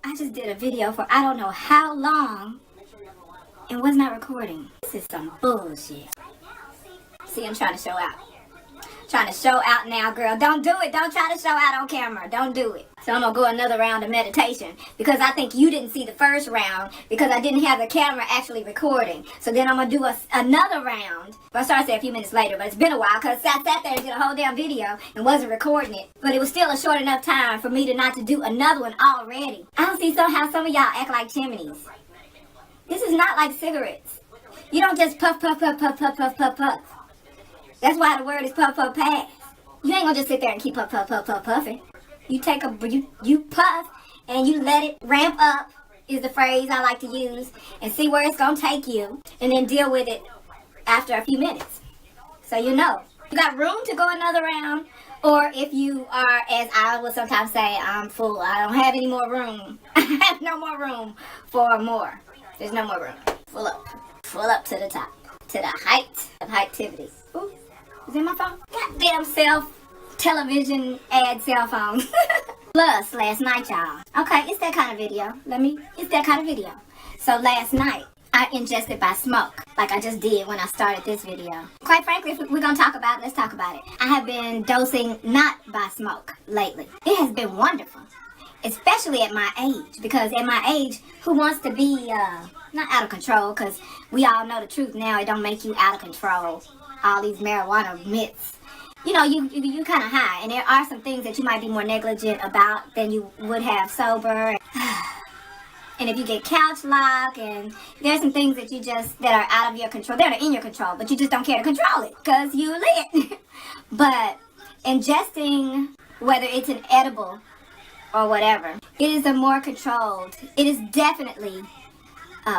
I just did a video for I don't know how long and was not recording. This is some bullshit. See, I'm trying to show out. Trying to show out now, girl. Don't do it. Don't try to show out on camera. Don't do it. So I'm going to go another round of meditation because I think you didn't see the first round because I didn't have the camera actually recording. So then I'm going to do another round. Well, I started to say a few minutes later, but it's been a while because I sat there and did a whole damn video and wasn't recording it. But it was still a short enough time for me to not to do another one already. I don't see how some of y'all act like chimneys. This is not like cigarettes. You don't just puff, puff, puff, puff, puff, puff, puff, puff. That's why the word is puff, puff, pass. You ain't gonna just sit there and keep puff, puff, puff, puff, puffing. You take you puff and you let it ramp up is the phrase I like to use and see where it's gonna take you and then deal with it after a few minutes. So you know. You got room to go another round, or if you are, as I will sometimes say, I'm full. I don't have any more room. I have no more room for more. There's no more room. Full up. Full up to the top. To the height of heightivity. Ooh. Is it my phone? Goddamn television ad cell phone. Plus, last night, y'all. Okay, it's that kind of video. It's that kind of video. So last night, I ingested by smoke, like I just did when I started this video. Quite frankly, if we're gonna talk about it, let's talk about it. I have been dosing not by smoke lately. It has been wonderful, especially at my age, because at my age, who wants to be, not out of control, because we all know the truth now, it don't make you out of control. All these marijuana myths. You know, you kind of high, and there are some things that you might be more negligent about than you would have sober. And if you get couch lock, and there's some things that that are out of your control. They're in your control, but you just don't care to control it because you lit. But ingesting, whether it's an edible or whatever, it is a more controlled. It is definitely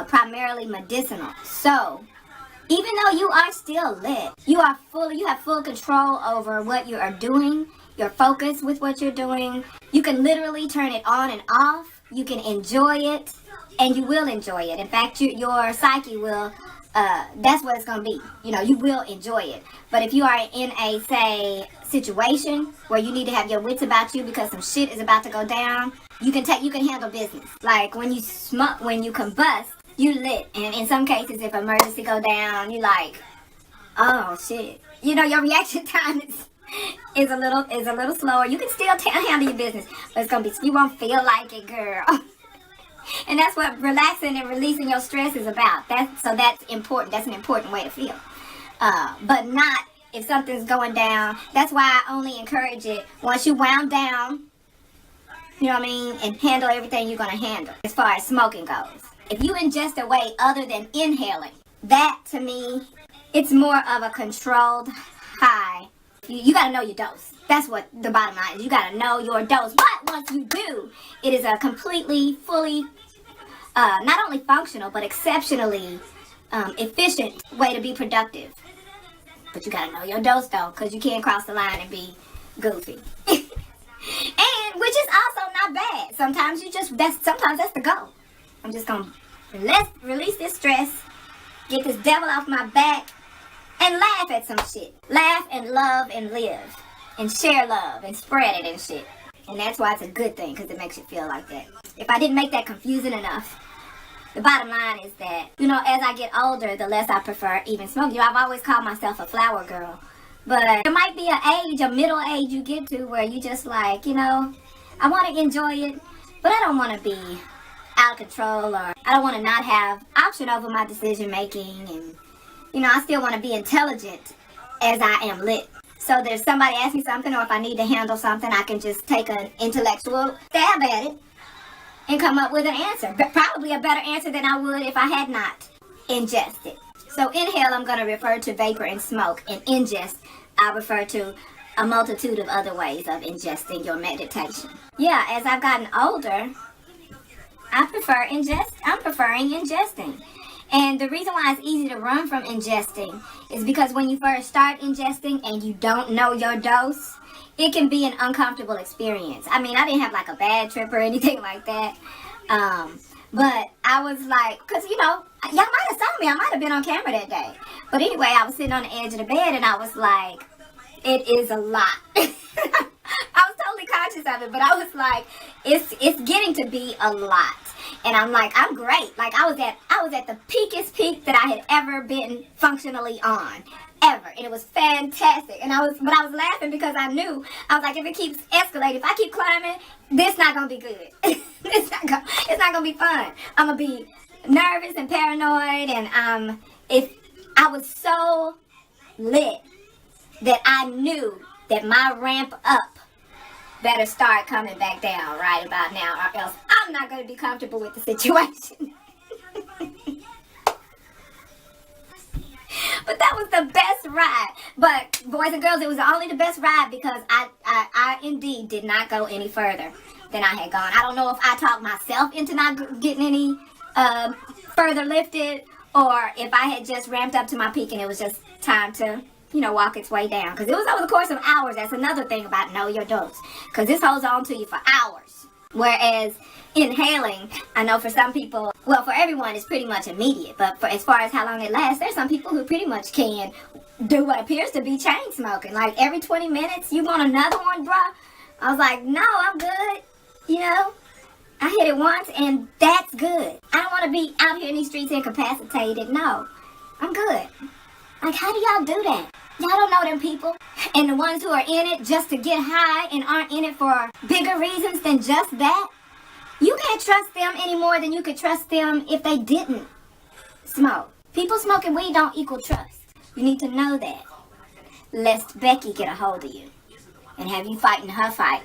primarily medicinal. So even though you are still lit, you have full control over what you are doing, your focus with what you're doing. You can literally turn it on and off. You can enjoy it, and you will enjoy it. In fact, your psyche will, that's what it's going to be. You know, you will enjoy it. But if you are in a, say, situation where you need to have your wits about you because some shit is about to go down, you can handle business. Like when you smoke, when you combust, you lit, and in some cases, if emergency go down, you like, oh shit. You know, your reaction time is a little slower. You can still handle your business, but it's gonna be, you won't feel like it, girl. And that's what relaxing and releasing your stress is about. That's important. That's an important way to feel. But not if something's going down. That's why I only encourage it once you wound down. You know what I mean, and handle everything you're gonna handle as far as smoking goes. If you ingest a way other than inhaling, that to me, it's more of a controlled high. You gotta know your dose. That's what the bottom line is. You gotta know your dose. But once you do, it is a completely, fully, not only functional, but exceptionally efficient way to be productive. But you gotta know your dose though, because you can't cross the line and be goofy. And which is also not bad. Sometimes sometimes that's the goal. I'm just gonna release this stress, get this devil off my back, and laugh at some shit. Laugh and love and live. And share love and spread it and shit. And that's why it's a good thing, because it makes you feel like that. If I didn't make that confusing enough, the bottom line is that, you know, as I get older, the less I prefer even smoking. You know, I've always called myself a flower girl. But there might be a middle age you get to where you just like, you know, I want to enjoy it, but I don't want to be out of control, or I don't want to not have option over my decision making, and you know, I still want to be intelligent as I am lit. So there's somebody asks me something, or if I need to handle something, I can just take an intellectual stab at it and come up with an answer. But probably a better answer than I would if I had not ingested. So inhale, I'm going to refer to vapor and smoke, and ingest, I refer to a multitude of other ways of ingesting your meditation. Yeah, as I've gotten older, I'm preferring ingesting. And the reason why it's easy to run from ingesting is because when you first start ingesting and you don't know your dose, it can be an uncomfortable experience. I mean, I didn't have like a bad trip or anything like that. But I was like, because, you know, y'all might have saw me. I might have been on camera that day. But anyway, I was sitting on the edge of the bed and I was like, it is a lot. I was totally conscious of it, but I was like, it's getting to be a lot. And I'm like, I'm great. Like I was at the peakest peak that I had ever been functionally on. Ever. And it was fantastic. And I was laughing because I knew, I was like, if it keeps escalating, if I keep climbing, this not gonna be good. it's not gonna be fun. I'm gonna be nervous and paranoid, and if I was so lit that I knew that my ramp up better start coming back down right about now, or else I'm not gonna be comfortable with the situation. But that was the best ride. But boys and girls, it was only the best ride because I indeed did not go any further than I had gone. I don't know if I talked myself into not getting any further lifted, or if I had just ramped up to my peak and it was just time to, walk its way down. Because it was over the course of hours. That's another thing about know your dose. Because this holds on to you for hours. Whereas inhaling, I know for some people, well, for everyone, it's pretty much immediate. But for as far as how long it lasts, there's some people who pretty much can do what appears to be chain smoking. Like every 20 minutes, you want another one, bruh? I was like, no, I'm good. I hit it once and that's good. I don't want to be out here in these streets incapacitated. No, I'm good. Like, how do y'all do that? Y'all don't know them people. And the ones who are in it just to get high and aren't in it for bigger reasons than just that, you can't trust them any more than you could trust them if they didn't smoke. People smoking weed don't equal trust. You need to know that. Lest Becky get a hold of you and have you fighting her fight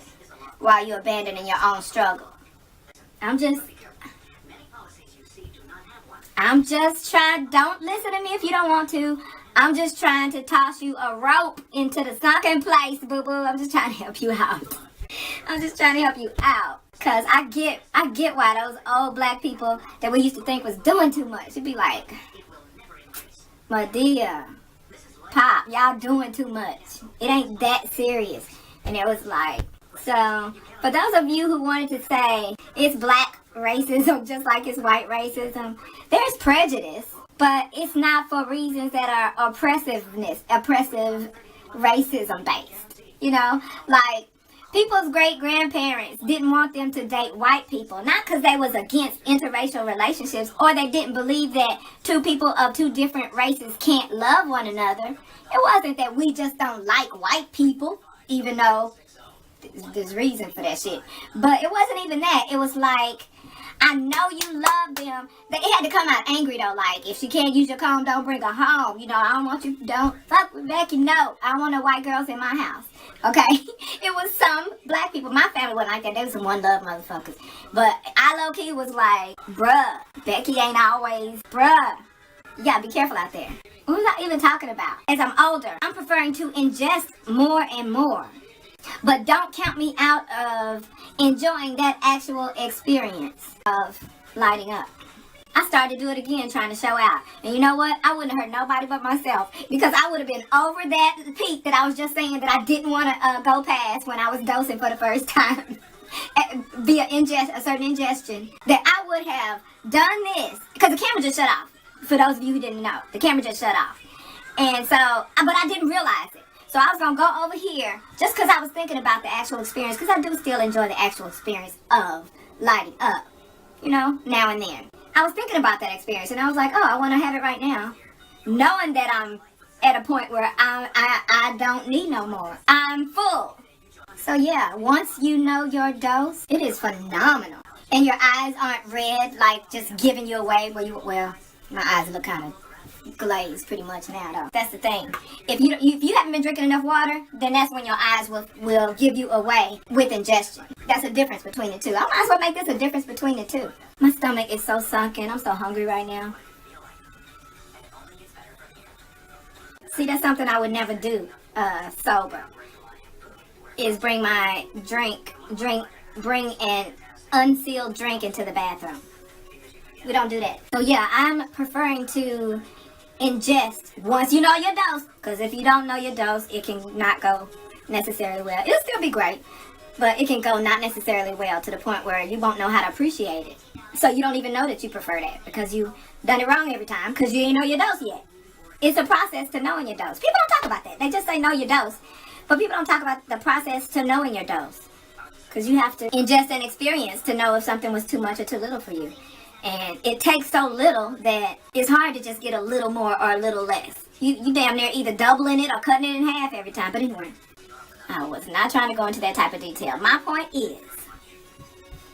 while you're abandoning your own struggle. I'm just trying, don't listen to me if you don't want to. I'm just trying to toss you a rope into the sunken place, boo-boo. I'm just trying to help you out. Because I get why those old black people that we used to think was doing too much. It'd be like, Madea, Pop, y'all doing too much. It ain't that serious. And it was like, so, for those of you who wanted to say it's black racism just like it's white racism, there's prejudice, but it's not for reasons that are oppressive racism based. Like people's great-grandparents didn't want them to date white people, not because they was against interracial relationships or they didn't believe that two people of two different races can't love one another. It wasn't that we just don't like white people, even though there's reason for that shit. But it wasn't even that. It was like, I know you love them. It had to come out angry though. Like, if she can't use your comb, don't bring her home. I don't want you, don't fuck with Becky. No, I don't want no white girls in my house. Okay? It was some black people. My family wasn't like that. They was some one love motherfuckers. But I low-key was like, bruh, Becky ain't always, bruh. You gotta be careful out there. What was I even talking about? As I'm older, I'm preferring to ingest more and more. But don't count me out of enjoying that actual experience of lighting up. I started to do it again, trying to show out. And you know what? I wouldn't have hurt nobody but myself. Because I would have been over that peak that I was just saying that I didn't want to go past when I was dosing for the first time. Via a certain ingestion. That I would have done this. Because the camera just shut off. For those of you who didn't know. The camera just shut off. And so, but I didn't realize it. So I was going to go over here just because I was thinking about the actual experience. Because I do still enjoy the actual experience of lighting up. Now and then. I was thinking about that experience and I was like, oh, I want to have it right now. Knowing that I'm at a point where I don't need no more. I'm full. So yeah, once you know your dose, it is phenomenal. And your eyes aren't red, like just giving you away. Well, my eyes look kind of glazed pretty much now though. That's the thing. If you haven't been drinking enough water, then that's when your eyes will give you away with ingestion. That's a difference between the two. I might as well make this a difference between the two. My stomach is so sunken. I'm so hungry right now. See, that's something I would never do sober. Is bring my bring an unsealed drink into the bathroom. We don't do that. So yeah, I'm preferring to ingest once you know your dose. Because if you don't know your dose, it can not go necessarily well. It'll still be great, but it can go not necessarily well to the point where you won't know how to appreciate it. So you don't even know that you prefer that because you done it wrong every time because you ain't know your dose yet. It's a process to knowing your dose. People don't talk about that. They just say know your dose. But people don't talk about the process to knowing your dose. Because you have to ingest an experience to know if something was too much or too little for you. And it takes so little that it's hard to just get a little more or a little less. You damn near either doubling it or cutting it in half every time. But anyway, I was not trying to go into that type of detail. My point is,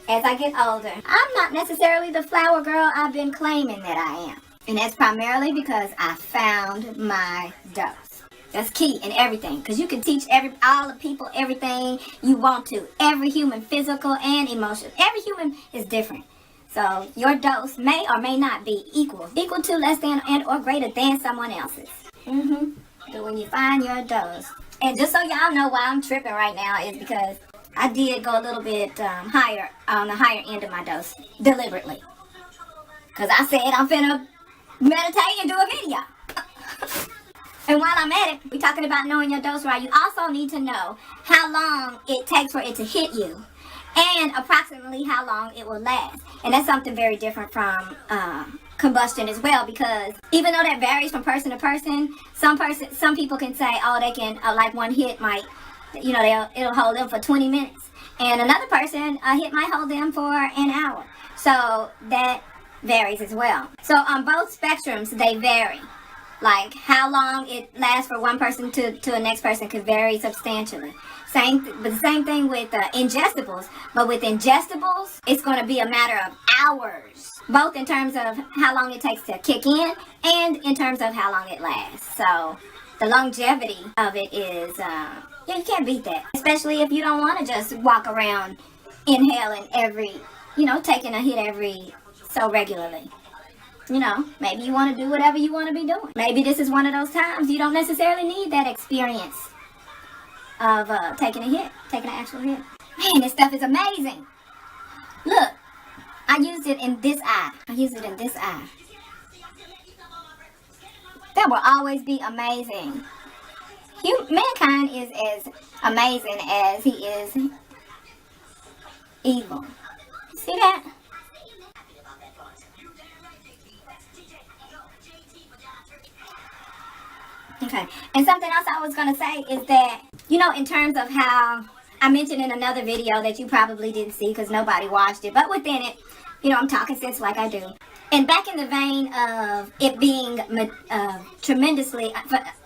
as I get older, I'm not necessarily the flower girl I've been claiming that I am. And that's primarily because I found my dose. That's key in everything. Because you can teach all the people everything you want to. Every human, physical and emotional. Every human is different. So your dose may or may not be equal to, less than, and or greater than someone else's. But when you find your dose, and just so y'all know why I'm tripping right now is because I did go a little bit higher, on the higher end of my dose, deliberately. Because I said I'm finna meditate and do a video. And while I'm at it, we're talking about knowing your dose right. You also need to know how long it takes for it to hit you. And approximately how long it will last. And that's something very different from combustion as well, because even though that varies from person to person, some people can say, oh, they can, like one hit might, it'll hold them for 20 minutes. And another person, a hit might hold them for an hour. So that varies as well. So on both spectrums, they vary. Like how long it lasts for one person to the next person could vary substantially. But the same thing with ingestibles. But with ingestibles, it's going to be a matter of hours. Both in terms of how long it takes to kick in and in terms of how long it lasts. So the longevity of it is, you can't beat that. Especially if you don't want to just walk around inhaling taking a hit every so regularly. Maybe you want to do whatever you want to be doing. Maybe this is one of those times you don't necessarily need that experience of taking an actual hit. Man, this stuff is amazing. Look, I used it in this eye. That will always be amazing. Mankind is as amazing as he is evil. See that? Okay, and something else I was going to say is that, in terms of how I mentioned in another video that you probably didn't see because nobody watched it, but within it, I'm talking sense like I do. And back in the vein of it being tremendously,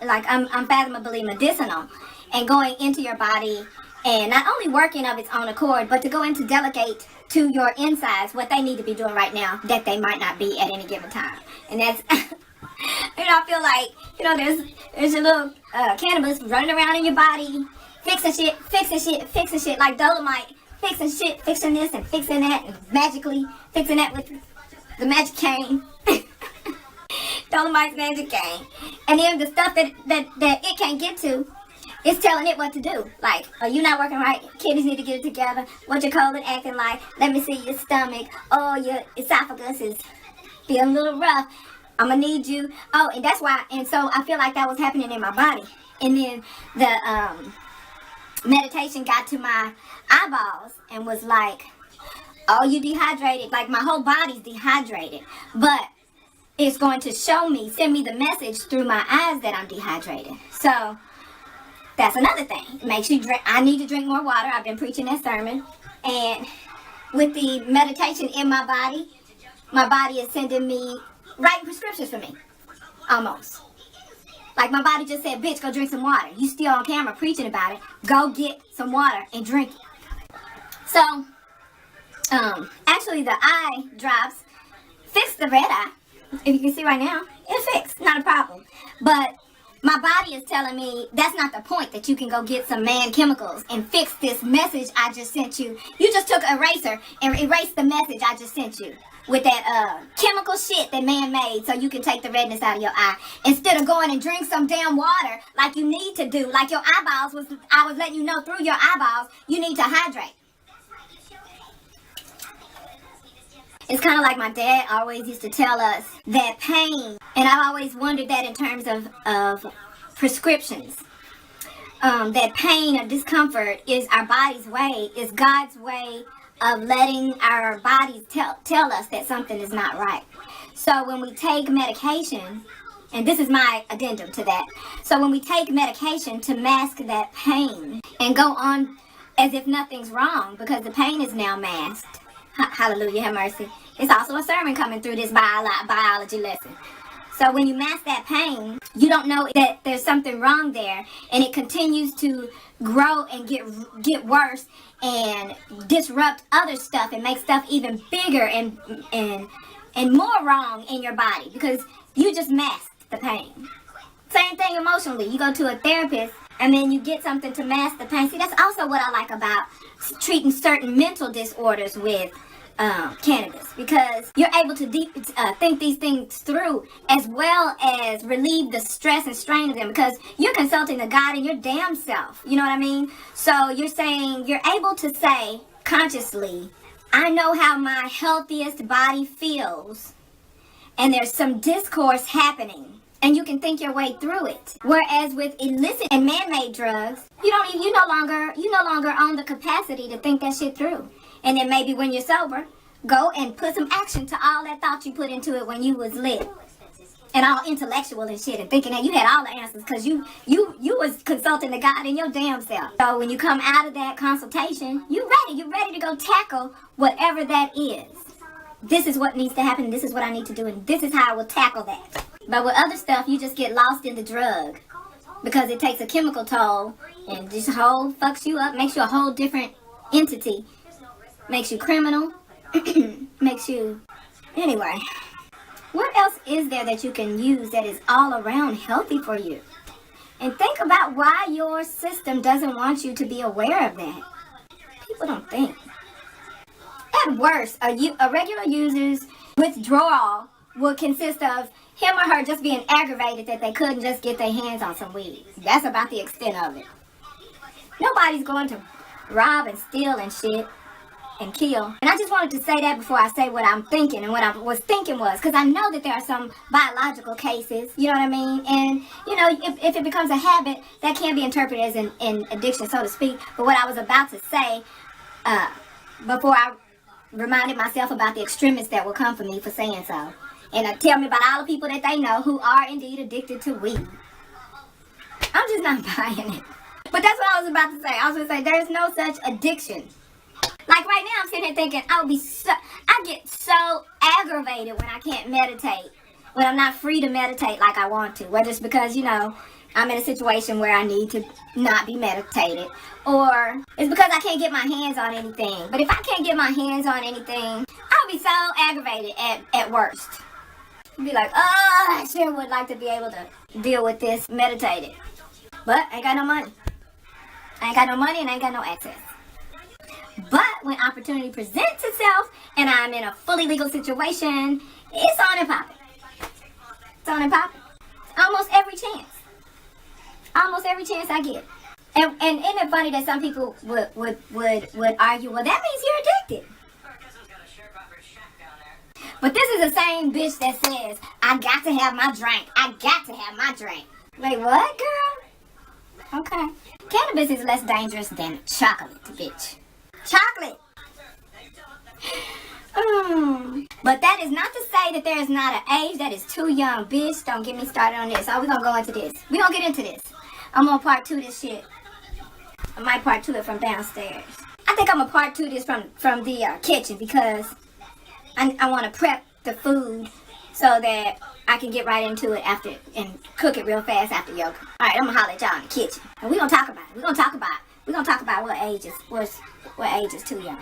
like unfathomably medicinal and going into your body and not only working of its own accord, but to go in to delegate to your insides what they need to be doing right now that they might not be at any given time. And that's... I feel like, there's a little cannabis running around in your body, fixing shit, like Dolomite, fixing this and fixing that, and magically fixing that with the magic cane. Dolomite's magic cane. And then the stuff that it can't get to, it's telling it what to do. Like, oh, you're not working right, kidneys need to get it together, what your colon acting like, let me see your stomach, oh, your esophagus is feeling a little rough. I'm gonna need you. Oh, and that's why. And so I feel like that was happening in my body. And then the meditation got to my eyeballs and was like, oh, you dehydrated. Like my whole body's dehydrated. But it's going to send me the message through my eyes that I'm dehydrated. So that's another thing. Makes you drink. I need to drink more water. I've been preaching that sermon. And with the meditation in my body is sending me writing prescriptions for me, almost. Like my body just said, bitch, go drink some water. You still on camera preaching about it. Go get some water and drink it. So, actually the eye drops fix the red eye. If you can see right now, it's fixed, not a problem. But my body is telling me that's not the point, that you can go get some man chemicals and fix this message I just sent you. You just took an eraser and erased the message I just sent you with that chemical shit that man made so you can take the redness out of your eye. Instead of going and drink some damn water like you need to do, like your eyeballs I was letting you know through your eyeballs, you need to hydrate. It's kind of like my dad always used to tell us that pain, and I've always wondered that in terms of prescriptions, that pain or discomfort is our body's way, is God's way of letting our bodies tell us that something is not right. So when we take medication, and this is my addendum to that, so when we take medication to mask that pain and go on as if nothing's wrong because the pain is now masked. Hallelujah, have mercy. It's also a sermon coming through this biology lesson. So when you mask that pain, you don't know that there's something wrong there, and it continues to grow and get worse and disrupt other stuff and make stuff even bigger and more wrong in your body because you just masked the pain. Same thing emotionally. You go to a therapist and then you get something to mask the pain. See, that's also what I like about treating certain mental disorders with cannabis, because you're able to think these things through as well as relieve the stress and strain of them, because you're consulting the God in your damn self. You know what I mean? So you're saying, you're able to say consciously, I know how my healthiest body feels, and there's some discourse happening, and you can think your way through it. Whereas with illicit and man-made drugs, you no longer own the capacity to think that shit through. And then maybe when you're sober, go and put some action to all that thought you put into it when you was lit and all intellectual and shit, and thinking that you had all the answers because you was consulting the God in your damn self. So when you come out of that consultation, you're ready to go tackle whatever that is. This is what needs to happen, this is what I need to do, and this is how I will tackle that. But with other stuff, you just get lost in the drug because it takes a chemical toll and this whole fucks you up, makes you a whole different entity, makes you criminal, makes you... Anyway, what else is there that you can use that is all around healthy for you? And think about why your system doesn't want you to be aware of that. People don't think. At worst, a regular user's withdrawal will consist of him or her just being aggravated that they couldn't just get their hands on some weed. That's about the extent of it. Nobody's going to rob and steal and shit and kill. And I just wanted to say that before I say what I'm thinking. And what I was thinking was, because I know that there are some biological cases, you know what I mean? And, you know, if it becomes a habit, that can be interpreted as an addiction, so to speak. But what I was about to say, before I reminded myself about the extremists that will come for me for saying so, and tell me about all the people that they know who are indeed addicted to weed. I'm just not buying it. But that's what I was about to say. I was going to say, there's no such addiction. Like right now, I'm sitting here thinking, I get so aggravated when I can't meditate. When I'm not free to meditate like I want to. Whether it's because, you know, I'm in a situation where I need to not be meditated. Or it's because I can't get my hands on anything. But if I can't get my hands on anything, I'll be so aggravated at worst. Be like, oh, I sure would like to be able to deal with this meditated. But I ain't got no money. I ain't got no money and I ain't got no access. But when opportunity presents itself and I'm in a fully legal situation, it's on and popping. It's on and popping. Almost every chance. Almost every chance I get. And isn't it funny that some people would argue, well, that means you're addicted. But this is the same bitch that says, I got to have my drink. I got to have my drink. Wait, what, girl? Okay. Cannabis is less dangerous than chocolate, bitch. Chocolate. But that is not to say that there is not an age that is too young. Bitch, don't get me started on this. Oh, we're going to go into this. We're going to get into this. I'm going to part 2 this shit. I might part 2 it from downstairs. I think I'm going to part 2 this from the kitchen because I want to prep the food so that I can get right into it after and cook it real fast after yoga. All right, I'm going to holler at y'all in the kitchen. And we're going to talk about it. We're going to talk about what age is too young.